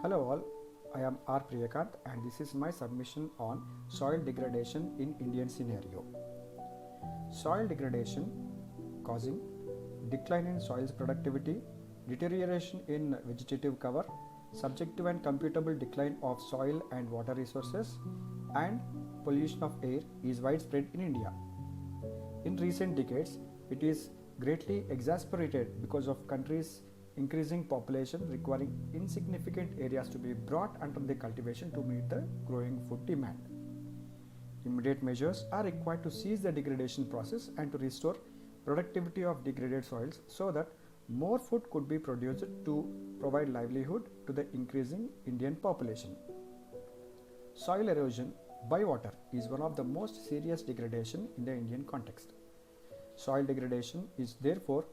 Hello all, I am R. Priyakant and this is my submission on soil degradation in Indian scenario. Soil degradation causing decline in soil's productivity, deterioration in vegetative cover, subjective and computable decline of soil and water resources, and pollution of air is widespread in India. In recent decades, it is greatly exacerbated because of countries' increasing population requiring insignificant areas to be brought under the cultivation to meet the growing food demand. Immediate measures are required to cease the degradation process and to restore productivity of degraded soils so that more food could be produced to provide livelihood to the increasing Indian population. Soil erosion by water is one of the most serious degradation in the Indian context. Soil degradation is therefore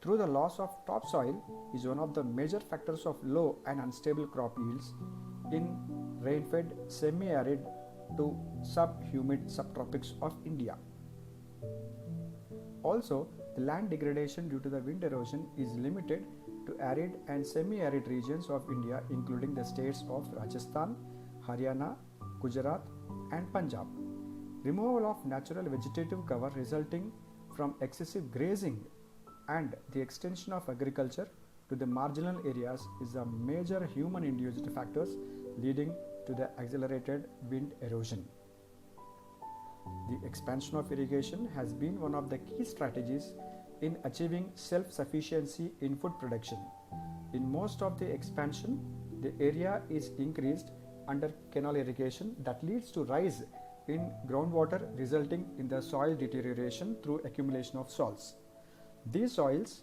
through the loss of topsoil is one of the major factors of low and unstable crop yields in rain-fed semi-arid to sub-humid subtropics of India. Also, the land degradation due to the wind erosion is limited to arid and semi-arid regions of India including the states of Rajasthan, Haryana, Gujarat and Punjab. Removal of natural vegetative cover resulting from excessive grazing and the extension of agriculture to the marginal areas is a major human induced factors leading to the accelerated wind erosion. The expansion of irrigation has been one of the key strategies in achieving self-sufficiency in food production. In most of the expansion, the area is increased under canal irrigation that leads to rise in groundwater resulting in the soil deterioration through accumulation of salts. These soils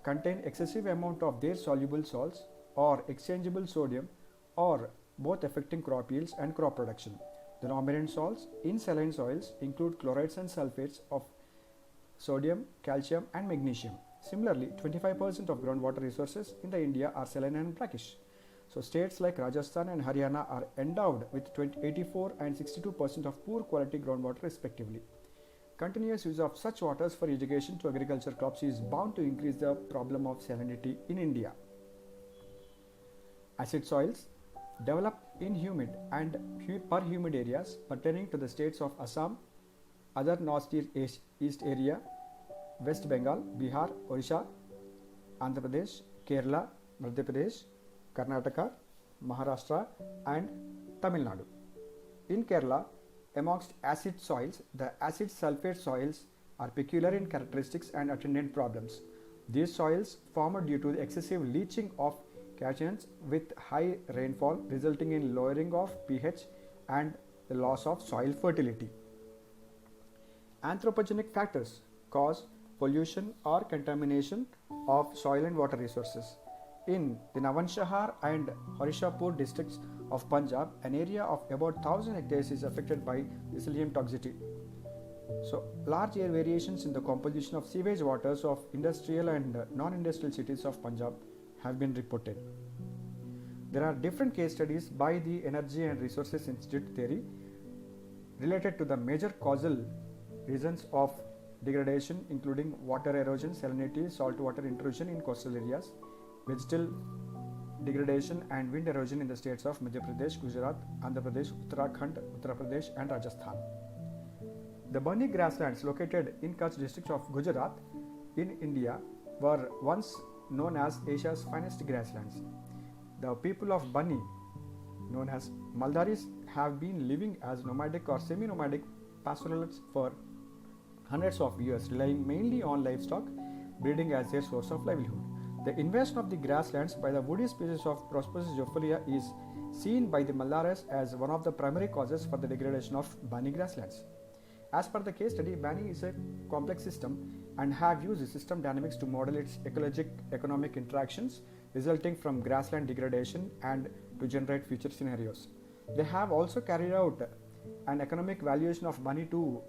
contain excessive amount of their soluble salts or exchangeable sodium or both affecting crop yields and crop production. The dominant salts in saline soils include chlorides and sulfates of sodium, calcium and magnesium. Similarly, 25% of groundwater resources in the India are saline and brackish. So states like Rajasthan and Haryana are endowed with 84 and 62% of poor quality groundwater respectively. Continuous use of such waters for irrigation to agriculture crops is bound to increase the problem of salinity in India. Acid soils develop in humid and perhumid areas pertaining to the states of Assam, other northeast area, West Bengal, Bihar, Orissa, Andhra Pradesh, Kerala, Madhya Pradesh, Karnataka, Maharashtra and Tamil Nadu. In Kerala, amongst acid soils, the acid sulfate soils are peculiar in characteristics and attendant problems. These soils formed due to the excessive leaching of cations with high rainfall resulting in lowering of pH and the loss of soil fertility. Anthropogenic factors cause pollution or contamination of soil and water resources. In the Navanshahar and Horishapur districts of Punjab, an area of about 1000 hectares is affected by psyllium toxicity. So, large air variations in the composition of sewage waters of industrial and non-industrial cities of Punjab have been reported. There are different case studies by the Energy and Resources Institute theory related to the major causal reasons of degradation including water erosion, salinity, saltwater intrusion in coastal areas, vegetal degradation and wind erosion in the states of Madhya Pradesh, Gujarat, Andhra Pradesh, Uttarakhand, Uttar Pradesh and Rajasthan. The Bani grasslands located in Kutch district of Gujarat in India were once known as Asia's finest grasslands. The people of Bani, known as Maldaris, have been living as nomadic or semi-nomadic pastoralists for hundreds of years, relying mainly on livestock breeding as their source of livelihood. The invasion of the grasslands by the woody species of Prosopis geoffrolia is seen by the Maldaris as one of the primary causes for the degradation of Bani grasslands. As per the case study, Bani is a complex system and have used system dynamics to model its ecologic economic interactions resulting from grassland degradation and to generate future scenarios. They have also carried out an economic valuation of Bani to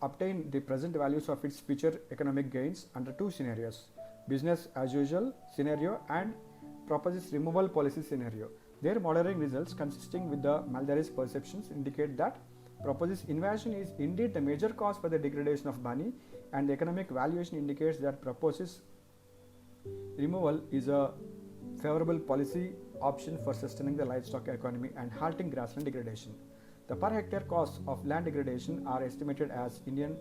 obtain the present values of its future economic gains under two scenarios: business as usual scenario and Proposis removal policy scenario. Their modeling results consisting with the Maldaris perceptions indicate that Proposis invasion is indeed the major cause for the degradation of Bani, and the economic valuation indicates that Proposis removal is a favorable policy option for sustaining the livestock economy and halting grassland degradation. The per hectare costs of land degradation are estimated as Indian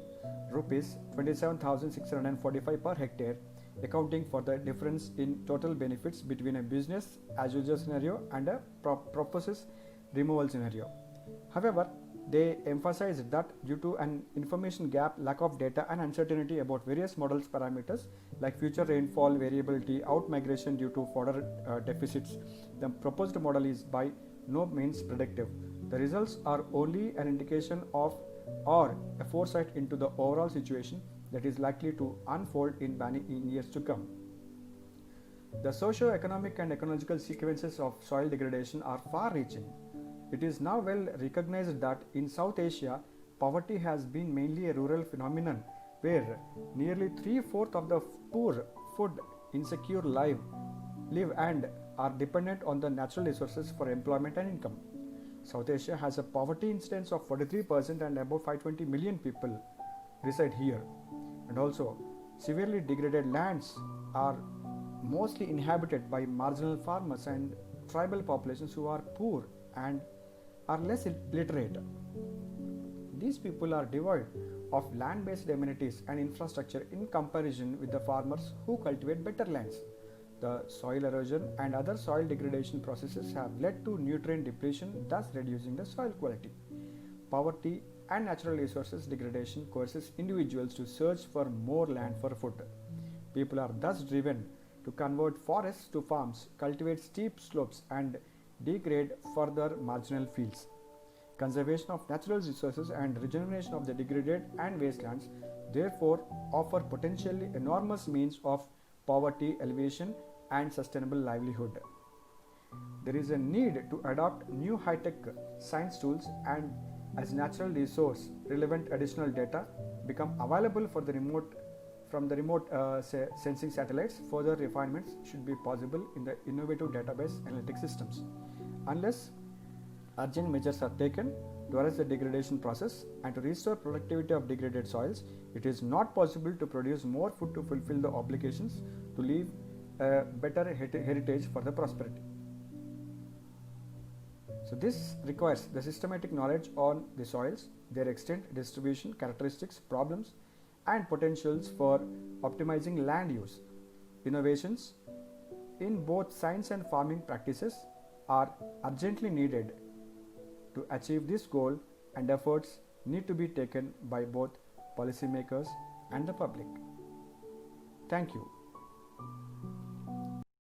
rupees 27,645 per hectare, accounting for the difference in total benefits between a business as usual scenario and a proposed removal scenario. However, they emphasized that due to an information gap, lack of data, and uncertainty about various models parameters like future rainfall variability, outmigration due to fodder deficits, the proposed model is by no means predictive. The results are only an indication of or a foresight into the overall situation that is likely to unfold in years to come. The socio-economic and ecological sequences of soil degradation are far-reaching. It is now well recognized that in South Asia, poverty has been mainly a rural phenomenon where nearly three-fourths of the poor, food insecure live and are dependent on the natural resources for employment and income. South Asia has a poverty incidence of 43% and about 520 million people reside here. And also, severely degraded lands are mostly inhabited by marginal farmers and tribal populations who are poor and are less literate. These people are devoid of land-based amenities and infrastructure in comparison with the farmers who cultivate better lands. The soil erosion and other soil degradation processes have led to nutrient depletion, thus reducing the soil quality. Poverty and natural resources degradation coerces individuals to search for more land for food. People are thus driven to convert forests to farms, cultivate steep slopes, and degrade further marginal fields. Conservation of natural resources and regeneration of the degraded and wastelands therefore offer potentially enormous means of poverty alleviation and sustainable livelihood. There is a need to adopt new high-tech science tools and as natural resource relevant additional data become available for the remote sensing satellites. Further refinements should be possible in the innovative database analytic systems. Unless urgent measures are taken to arrest the degradation process and to restore productivity of degraded soils, it is not possible to produce more food to fulfill the obligations to leave a better heritage for the prosperity. So this requires the systematic knowledge on the soils, their extent, distribution, characteristics, problems, and potentials for optimizing land use. Innovations in both science and farming practices are urgently needed to achieve this goal, and efforts need to be taken by both policymakers and the public. Thank you.